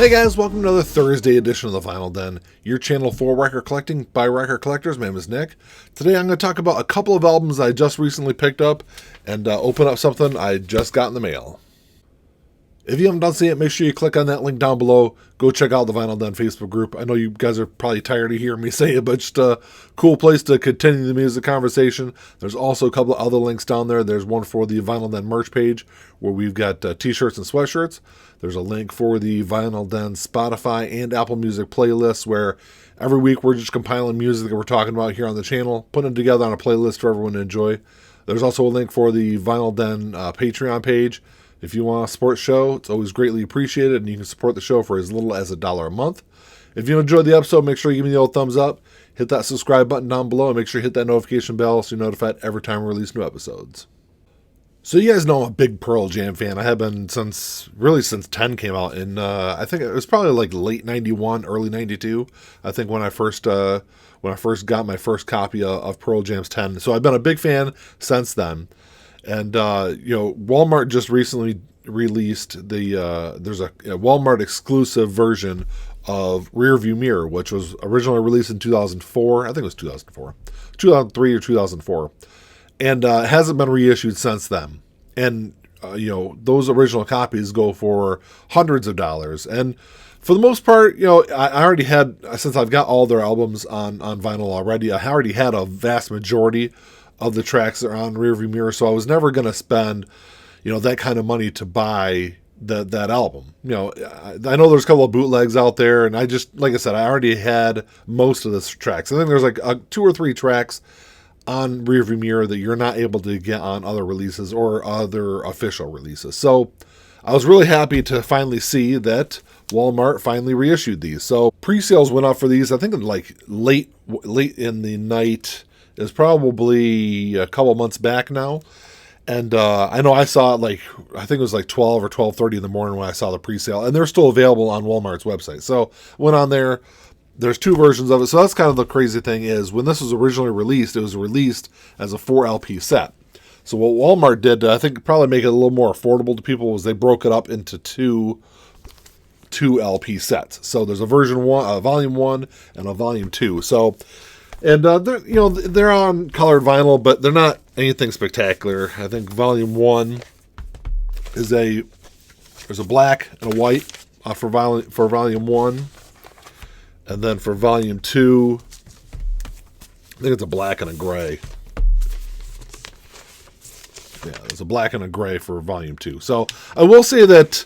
Hey guys, welcome to another Thursday edition of the Vinyl Den, your channel for record collecting by record collectors. My name is Nick. Today I'm going to talk about a couple of albums I just recently picked up and open up something I just got in the mail. If you haven't done so yet, make sure you click on that link down below. Go check out the Vinyl Den Facebook group. I know you guys are probably tired of hearing me say it, but just a cool place to continue the music conversation. There's also a couple of other links down there. There's one for the Vinyl Den merch page where we've got t-shirts and sweatshirts. There's a link for the Vinyl Den Spotify and Apple Music playlists where every week we're just compiling music that we're talking about here on the channel, putting it together on a playlist for everyone to enjoy. There's also a link for the Vinyl Den Patreon page. If you want to support the show, it's always greatly appreciated, and you can support the show for as little as $1 a month. If you enjoyed the episode, make sure you give me the old thumbs up, hit that subscribe button down below, and make sure you hit that notification bell so you're notified every time we release new episodes. So you guys know I'm a big Pearl Jam fan. I have been since 10 came out, and I think it was probably like late 91, early 92, I think when I first got my first copy of Pearl Jam's 10. So I've been a big fan since then. And, Walmart just recently released there's a Walmart exclusive version of Rearview Mirror, which was originally released in 2004. I think it was 2003 or 2004. And hasn't been reissued since then. And, those original copies go for hundreds of dollars. And for the most part, I already had, since I've got all their albums on vinyl already, I already had a vast majority of the tracks that are on Rearview Mirror, so I was never going to spend, that kind of money to buy that album. I know there's a couple of bootlegs out there, and I just, like I said, I already had most of the tracks. I think there's like 2 or 3 tracks on Rearview Mirror that you're not able to get on other releases or other official releases. So I was really happy to finally see that Walmart finally reissued these. So pre-sales went up for these, I think like late in the night. It was probably a couple months back now. And I know I saw it I think it was like 12 or 12:30 in the morning when I saw the pre-sale. And they're still available on Walmart's website. So went on there. There's 2 versions of it. So that's kind of the crazy thing is when this was originally released, it was released as a 4 LP set. So what Walmart did, I think probably make it a little more affordable to people, was they broke it up into two LP sets. So there's a version 1, a volume 1 and a volume 2. So... And they're on colored vinyl, but they're not anything spectacular. I think volume 1 is there's a black and a white for volume 1, and then for volume 2, I think it's a black and a gray. Yeah, there's a black and a gray for volume 2. So I will say that.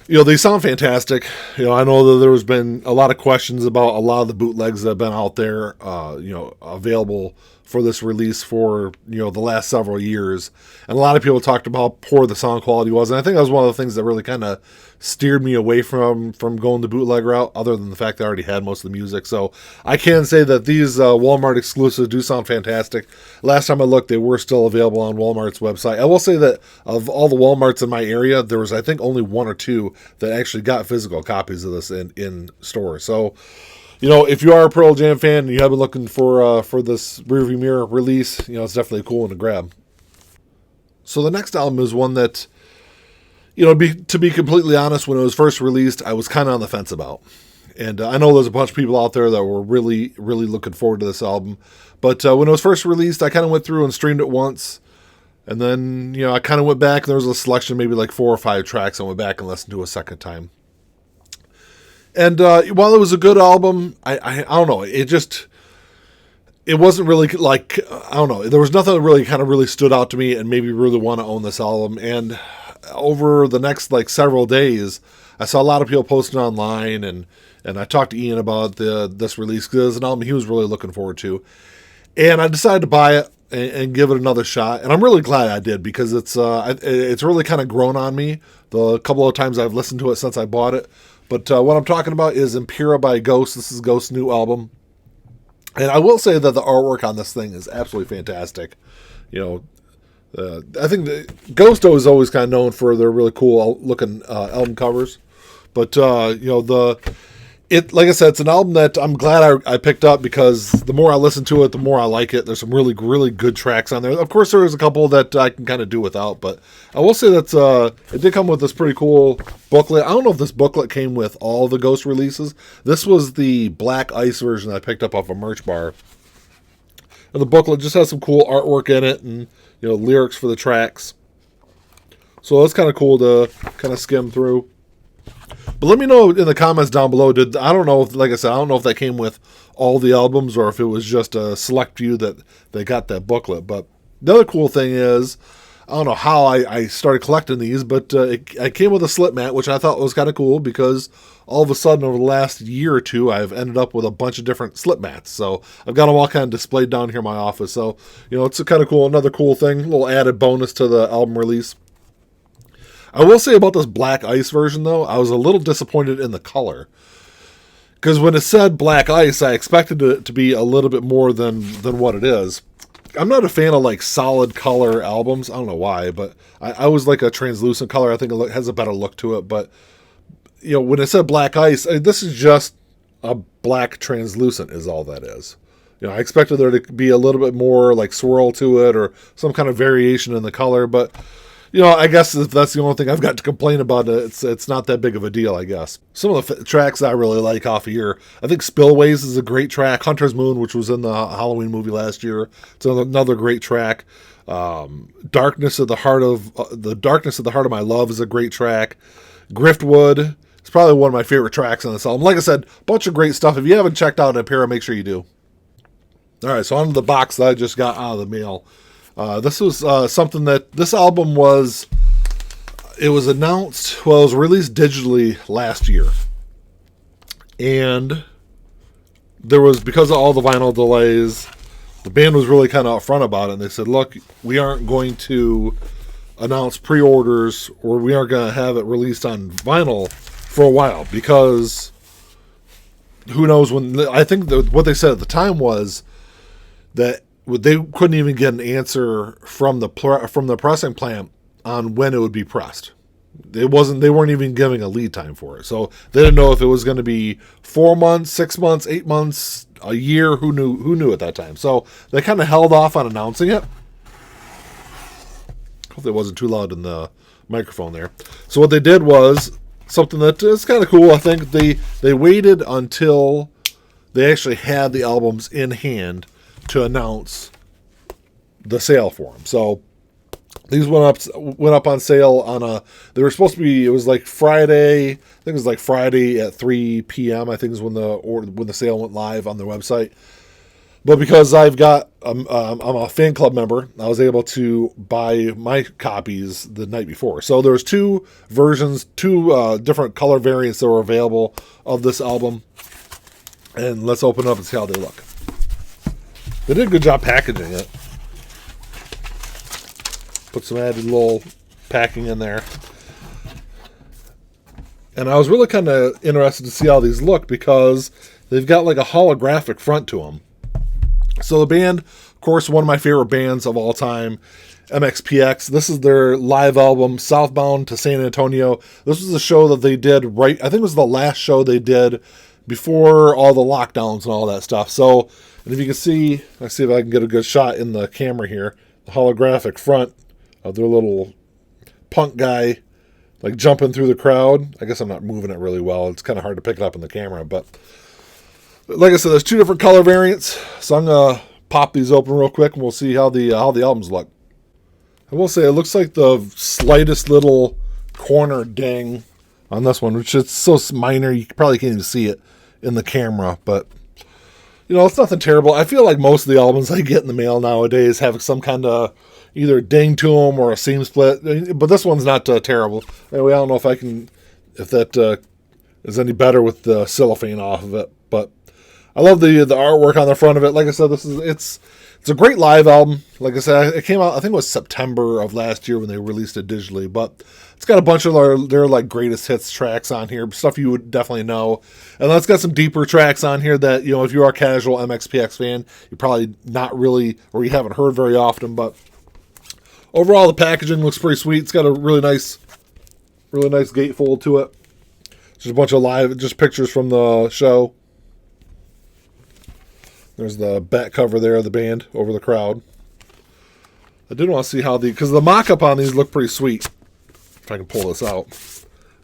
They sound fantastic. I know that there's been a lot of questions about a lot of the bootlegs that have been out there, available for this release for, the last several years. And a lot of people talked about how poor the sound quality was. And I think that was one of the things that really kind of steered me away from going the bootleg route, other than the fact that I already had most of the music. So I can say that these Walmart exclusives do sound fantastic. Last time I looked, they were still available on Walmart's website. I will say that of all the Walmarts in my area, there was, I think, only 1 or 2 that actually got physical copies of this in stores. So, if you are a Pearl Jam fan and you have been looking for this Rearview Mirror release, it's definitely a cool one to grab. So the next album is one that, to be completely honest, when it was first released, I was kind of on the fence about. And I know there's a bunch of people out there that were really, really looking forward to this album. But when it was first released, I kind of went through and streamed it once. And then, I kind of went back, and there was a selection, maybe like 4 or 5 tracks. I went back and listened to a second time. And while it was a good album, I don't know, it wasn't really like, I don't know, there was nothing that really kind of really stood out to me and made me really want to own this album. And over the next several days, I saw a lot of people posting online, and I talked to Ian about this release because it was an album he was really looking forward to. And I decided to buy it and give it another shot. And I'm really glad I did, because it's really kind of grown on me the couple of times I've listened to it since I bought it. But what I'm talking about is Impera by Ghost. This is Ghost's new album. And I will say that the artwork on this thing is absolutely fantastic. I think the Ghost is always kind of known for their really cool looking album covers. But, like I said, it's an album that I'm glad I picked up, because the more I listen to it, the more I like it. There's some really, really good tracks on there. Of course, there is a couple that I can kind of do without, but I will say that it did come with this pretty cool booklet. I don't know if this booklet came with all the Ghost releases. This was the Black Ice version I picked up off a merch bar. And the booklet just has some cool artwork in it, and lyrics for the tracks. So that's kind of cool to kind of skim through. But let me know in the comments down below. I don't know if, like I said, I don't know if that came with all the albums or if it was just a select few that they got that booklet. But the other cool thing is, I don't know how I started collecting these, but it came with a slip mat, which I thought was kind of cool, because all of a sudden over the last year or two, I've ended up with a bunch of different slip mats. So I've got them all kind of displayed down here in my office. So, it's a kind of cool, another cool thing, a little added bonus to the album release. I will say about this Black Ice version, though, I was a little disappointed in the color. Because when it said Black Ice, I expected it to be a little bit more than what it is. I'm not a fan of, like, solid color albums. I don't know why, but I always like a translucent color. I think it has a better look to it. But, when it said Black Ice, this is just a black translucent is all that is. I expected there to be a little bit more, like, swirl to it or some kind of variation in the color, but... I guess if that's the only thing I've got to complain about, it's not that big of a deal, I guess. Some of the tracks I really like off of here, I think Spillways is a great track. Hunter's Moon, which was in the Halloween movie last year, it's another great track. Darkness of the Heart of My Love is a great track. Griftwood, it's probably one of my favorite tracks on this album. Like I said, a bunch of great stuff. If you haven't checked out Impera, make sure you do. All right, so on to the box that I just got out of the mail. This was something that this album was. It was announced. Well, it was released digitally last year, and there was, because of all the vinyl delays, the band was really kind of upfront about it. And they said, "Look, we aren't going to announce pre-orders, or we aren't going to have it released on vinyl for a while, because who knows when." I think what they said at the time was that they couldn't even get an answer from the pressing plant on when it would be pressed. They weren't even giving a lead time for it. So they didn't know if it was going to be 4 months, 6 months, 8 months, a year. Who knew at that time? So they kind of held off on announcing it. Hopefully it wasn't too loud in the microphone there. So what they did was something that is kind of cool. I think they waited until they actually had the albums in hand to announce the sale for them. So these went up on sale on they were supposed to be, it was like Friday, I think it was like Friday at 3 p.m. I think is when the sale went live on their website. But because I'm a fan club member, I was able to buy my copies the night before. So there was two versions, two different color variants that were available of this album. And let's open it up and see how they look. They did a good job packaging it. Put some added little packing in there. And I was really kind of interested to see how these look, because they've got like a holographic front to them. So the band, of course, one of my favorite bands of all time, MxPx. This is their live album, Southbound to San Antonio. This was a show that they did I think it was the last show they did before all the lockdowns and all that stuff. So, and if you can see, let's see if I can get a good shot in the camera here, the holographic front of their little punk guy, like jumping through the crowd. I guess I'm not moving it really well. It's kind of hard to pick it up in the camera, but like I said, there's two different color variants. So I'm gonna pop these open real quick, and we'll see how the albums look. I will say it looks like the slightest little corner ding on this one, which is so minor you probably can't even see it in the camera, but it's nothing terrible. I feel like most of the albums I get in the mail nowadays have some kind of either ding to them or a seam split, but this one's not terrible. Anyway, I don't know if that is any better with the cellophane off of it, but I love the artwork on the front of it. Like I said, it's a great live album. Like I said, it came out, I think it was September of last year when they released it digitally, but it's got a bunch of their like greatest hits tracks on here, stuff you would definitely know. And it's got some deeper tracks on here that, if you are a casual MxPx fan, you're probably not really, or you haven't heard very often, but overall the packaging looks pretty sweet. It's got a really nice gatefold to it. Just a bunch of just pictures from the show. There's the back cover there of the band over the crowd. I did want to see how because the mock-up on these look pretty sweet. If I can pull this out.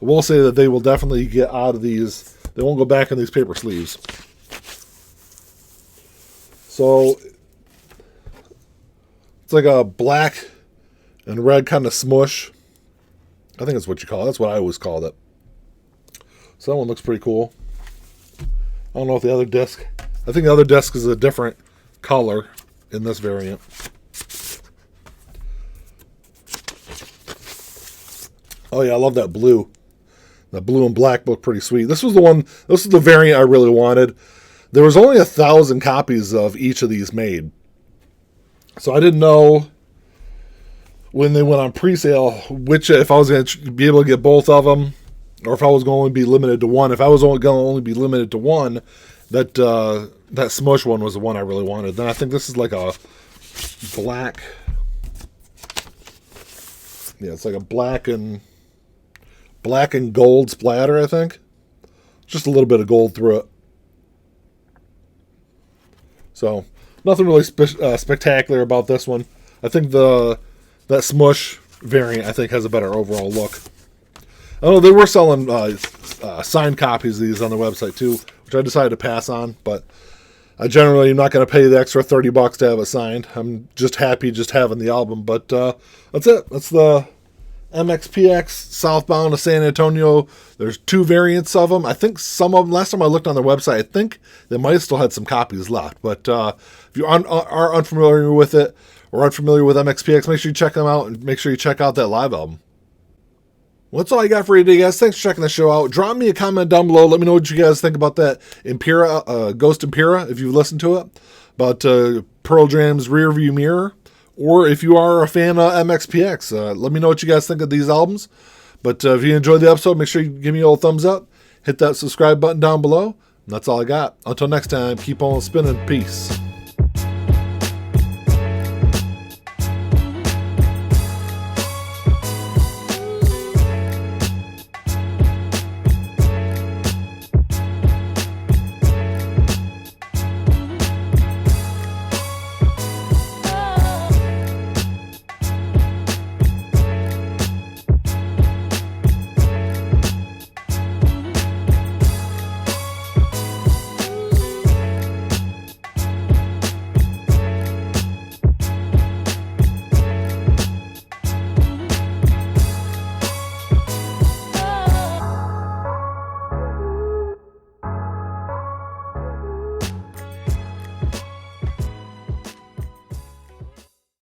I will say that they will definitely get out of these. They won't go back in these paper sleeves. So, it's like a black and red kind of smush. I think that's what you call it. That's what I always called it. So that one looks pretty cool. I don't know if the other disc... I think the other disc is a different color in this variant. Oh yeah, I love that blue. That blue and black look pretty sweet. This was the variant I really wanted. There was only 1,000 copies of each of these made. So I didn't know when they went on pre-sale if I was going to be able to get both of them, or if I was going to be limited to one. If I was only going to be limited to one, that smush one was the one I really wanted. Then I think this is like a black. Yeah, it's like a black and gold splatter, I think. Just a little bit of gold through it. So, nothing really spectacular about this one. I think that smush variant, I think, has a better overall look. I know they were selling signed copies of these on the website too, which I decided to pass on, but I generally am not going to pay the extra $30 to have it signed. I'm just happy just having the album, but that's it. That's the MxPx southbound to San Antonio. There's 2 variants of them. I think some of them, last time I looked on their website, I think they might have still had some copies left. But if you are unfamiliar with it or unfamiliar with MxPx, make sure you check them out and make sure you check out that live album. Well, that's all I got for you today, guys. Thanks for checking the show out. Drop me a comment down below. Let me know what you guys think about that Impera, Ghost Impera, if you've listened to it, about Pearl Jam's Rearview Mirror. Or if you are a fan of MxPx, let me know what you guys think of these albums. But if you enjoyed the episode, make sure you give me a little thumbs up. Hit that subscribe button down below. And that's all I got. Until next time, keep on spinning. Peace.